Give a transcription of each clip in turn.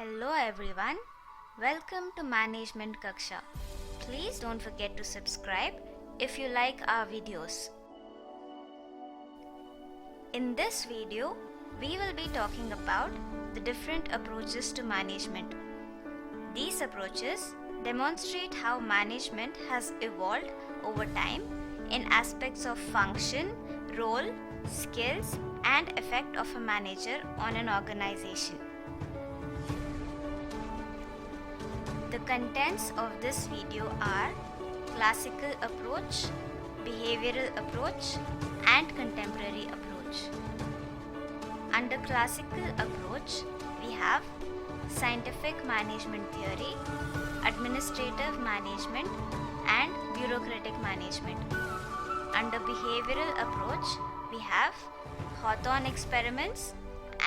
Hello everyone, welcome to Management Kaksha. Please don't forget to subscribe if you like our videos. In this video, we will be talking about the different approaches to management. These approaches demonstrate how management has evolved over time in aspects of function, role, skills, and effect of a manager on an organization. The contents of this video are classical approach, behavioral approach, and contemporary approach. Under classical approach, we have scientific management theory, administrative management, and bureaucratic management. Under behavioral approach, we have Hawthorne Experiments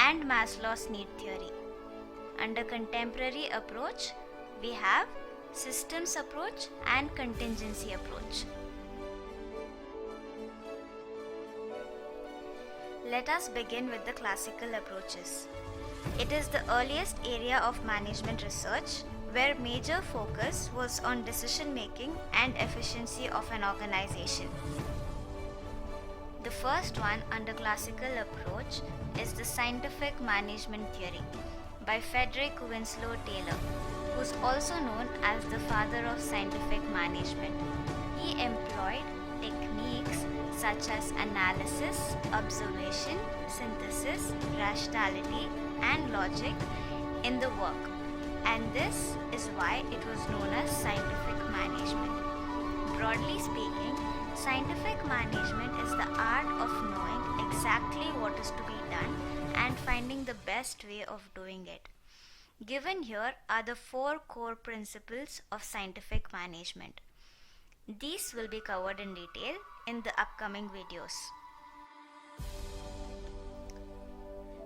and Maslow's need theory. Under contemporary approach, we have systems approach and contingency approach. Let us begin with the classical approaches. It is the earliest area of management research where major focus was on decision making and efficiency of an organization. The first one under classical approach is the scientific management theory by Fredrick Winslow Taylor, who is also known as the father of scientific management. He employed techniques such as analysis, observation, synthesis, rationality, and logic in the work, and this is why it was known as scientific management. Broadly speaking, scientific management is the art of knowing exactly what is to be done and finding the best way of doing it. Given here are the 4 core principles of scientific management. These will be covered in detail in the upcoming videos.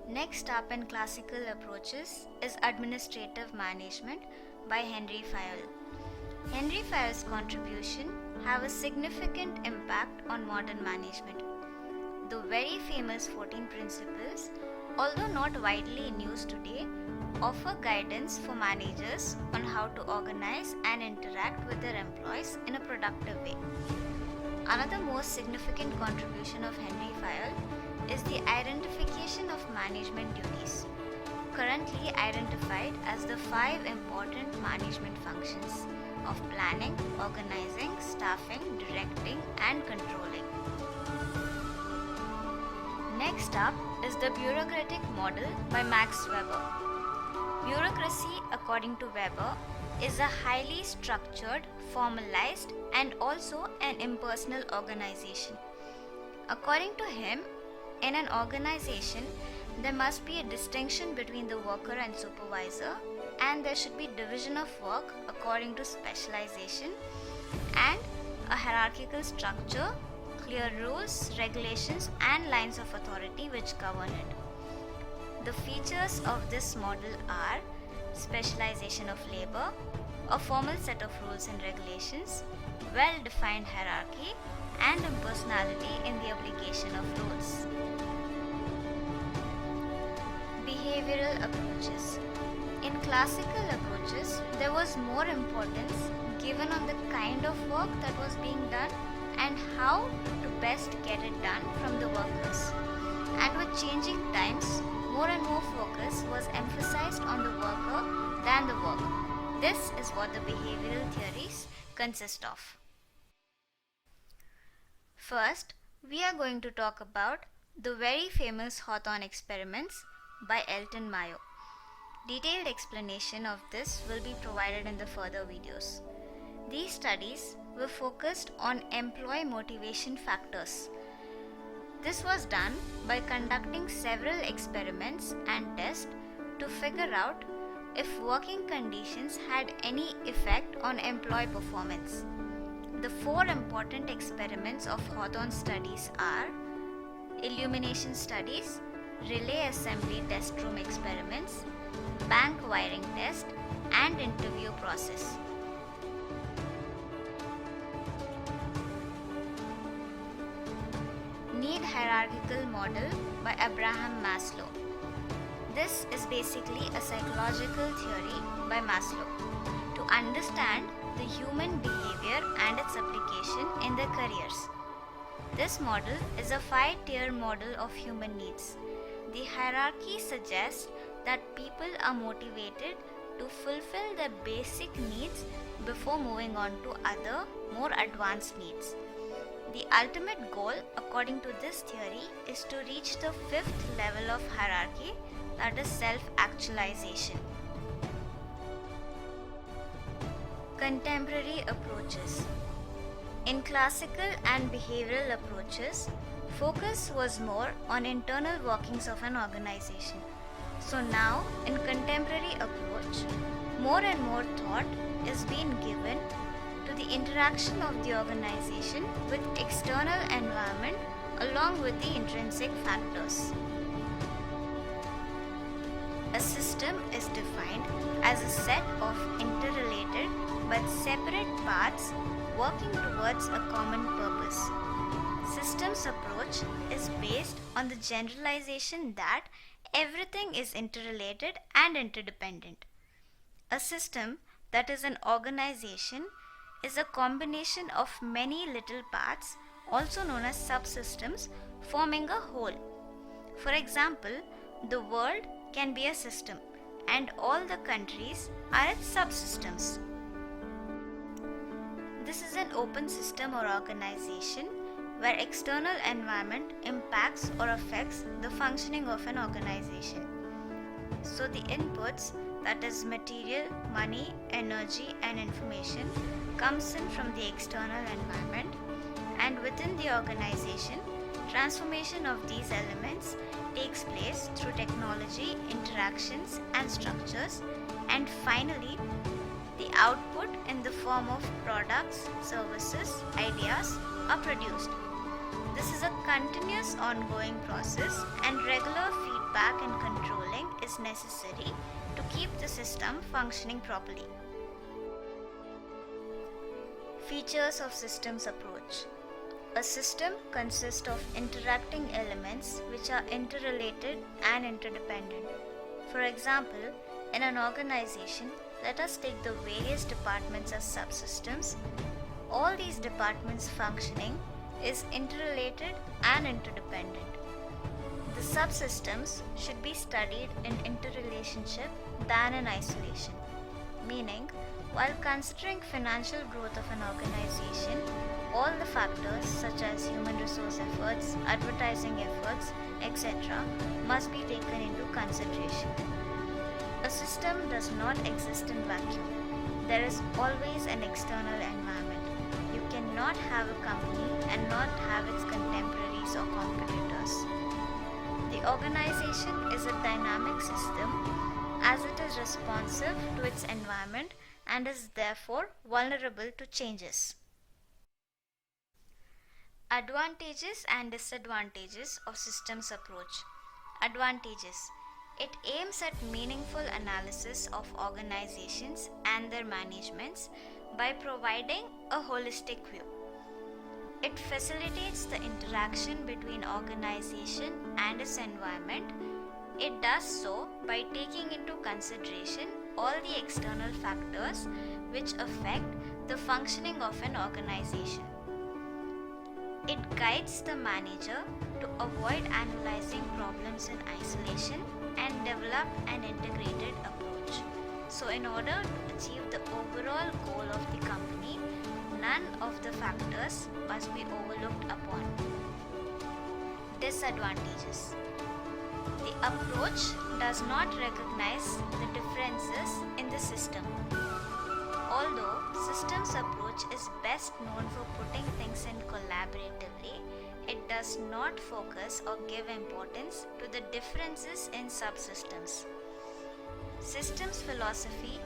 Next up in classical approaches is administrative management by Henri Fayol. Henri Fayol's contribution have a significant impact on modern management. The very famous 14 principles, although not widely in use today, offer guidance for managers on how to organize and interact with their employees in a productive way. Another most significant contribution of Henri Fayol is the identification of management duties, currently identified as the 5 important management functions of planning, organizing, staffing, directing, and controlling. Next up is the Bureaucratic Model by Max Weber. Bureaucracy, according to Weber, is a highly structured, formalized, and also an impersonal organization. According to him, in an organization, there must be a distinction between the worker and supervisor, and there should be division of work according to specialization, and a hierarchical structure, clear rules, regulations, and lines of authority which govern it. The features of this model are specialization of labor, a formal set of rules and regulations, well-defined hierarchy, and impersonality in the application of rules. Behavioral approaches. In classical approaches, there was more importance given on the kind of work that was being done and how to best get it done from the workers. And with changing times, more and more focus was emphasized on the worker than the work. This is what the behavioral theories consist of. First, we are going to talk about the very famous Hawthorne Experiments by Elton Mayo. Detailed explanation of this will be provided in the further videos. These studies were focused on employee motivation factors. This was done by conducting several experiments and tests to figure out if working conditions had any effect on employee performance. The 4 important experiments of Hawthorne studies are illumination studies, relay assembly test room experiments, bank wiring test, and interview process. Need hierarchical model by Abraham Maslow. This is basically a psychological theory by Maslow to understand the human behavior and its application in their careers. This model is a 5-tier model of human needs. The hierarchy suggests that people are motivated to fulfill their basic needs before moving on to other, more advanced needs. The ultimate goal, according to this theory, is to reach the 5th level of hierarchy, that is self-actualization. Contemporary approaches. In classical and behavioral approaches, focus was more on internal workings of an organization. So now, in contemporary approach, more and more thought is being given to the interaction of the organization with external environment along with the intrinsic factors. A system is defined as a set of interrelated but separate parts working towards a common purpose. Systems approach is based on the generalization that everything is interrelated and interdependent. A system, that is an organization, is a combination of many little parts, also known as subsystems, forming a whole. For example, the world can be a system and all the countries are its subsystems. This is an open system or organization where external environment impacts or affects the functioning of an organization. So the inputs, that is material, money, energy and information, comes in from the external environment, and within the organization, transformation of these elements takes place through technology, interactions and structures, and finally the output in the form of products, services, ideas are produced. This is a continuous ongoing process and regular feedback and controlling is necessary to keep the system functioning properly. Features of systems approach. A system consists of interacting elements which are interrelated and interdependent. For example, in an organization, let us take the various departments as subsystems. All these departments functioning is interrelated and interdependent. The subsystems should be studied in interrelationship than in isolation, meaning while considering financial growth of an organization, all the factors such as human resource efforts, advertising efforts, etc. must be taken into consideration. A system does not exist in vacuum. There is always an external environment. You cannot have a company and not have its contemporaries or competitors. The organization is a dynamic system as it is responsive to its environment and is therefore vulnerable to changes. Advantages and disadvantages of systems approach. Advantages. It aims at meaningful analysis of organizations and their managements by providing a holistic view. It facilitates the interaction between organization and its environment. It does so by taking into consideration all the external factors which affect the functioning of an organization. It guides the manager to avoid analyzing problems in isolation and develop an integrated approach. So in order to achieve the overall goal of the company, none of the factors must be overlooked upon. Disadvantages. The approach does not recognize the differences in the system. Although systems approach is best known for putting things in collaboratively, it does not focus or give importance to the differences in subsystems. Systems philosophy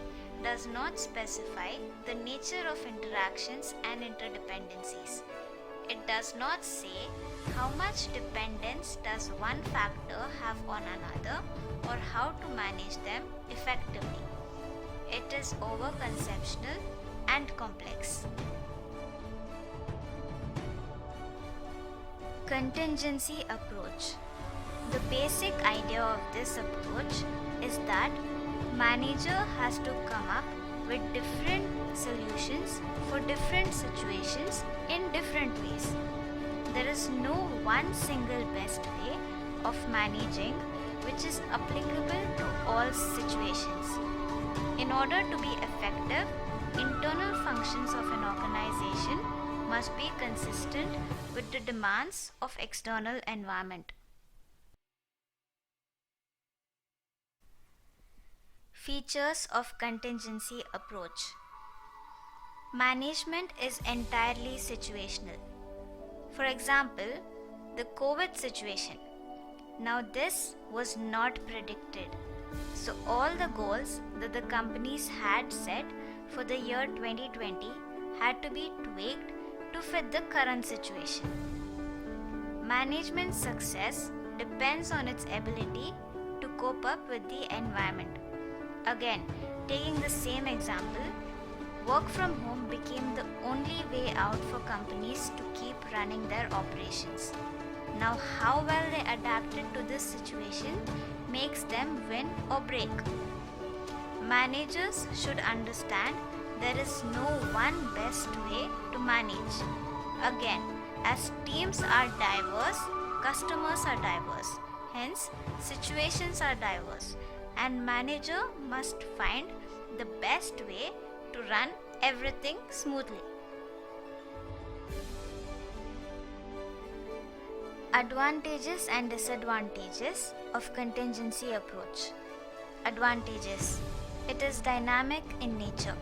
does not specify the nature of interactions and interdependencies. It does not say how much dependence does one factor have on another or how to manage them effectively. It is over-conceptual and complex. Contingency approach. The basic idea of this approach is that manager has to come up with different solutions for different situations in different ways. There is no one single best way of managing which is applicable to all situations. In order to be effective, internal functions of an organization must be consistent with the demands of external environment. Features of contingency approach. Management is entirely situational. For example, the COVID situation. Now this was not predicted. So all the goals that the companies had set for the year 2020 had to be tweaked to fit the current situation. Management success depends on its ability to cope up with the environment. Again, taking the same example, work from home became the only way out for companies to keep running their operations. Now, how well they adapted to this situation makes them win or break. Managers should understand there is no one best way to manage. Again, as teams are diverse, customers are diverse, hence situations are diverse, and manager must find the best way to run everything smoothly. Advantages and disadvantages of contingency approach. Advantages. It is dynamic in nature.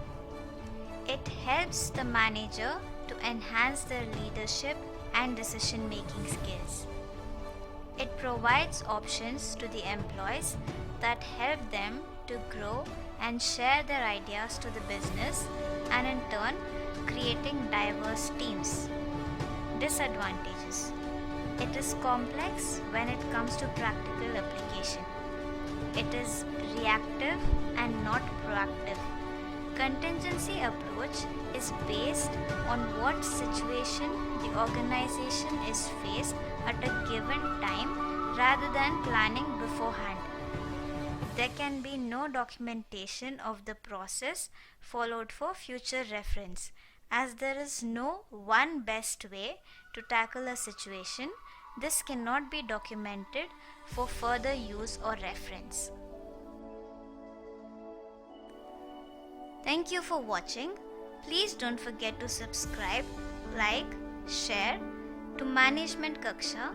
It helps the manager to enhance their leadership and decision-making skills. It provides options to the employees that help them to grow and share their ideas to the business, and in turn creating diverse teams. Disadvantages. It is complex when it comes to practical application. It is reactive and not proactive. Contingency approach is based on what situation the organization is faced at a given time rather than planning beforehand. There can be no documentation of the process followed for future reference, as there is no one best way to tackle a situation. This cannot be documented for further use or reference. Thank you for watching. Please don't forget to subscribe, like, share to Management Kaksha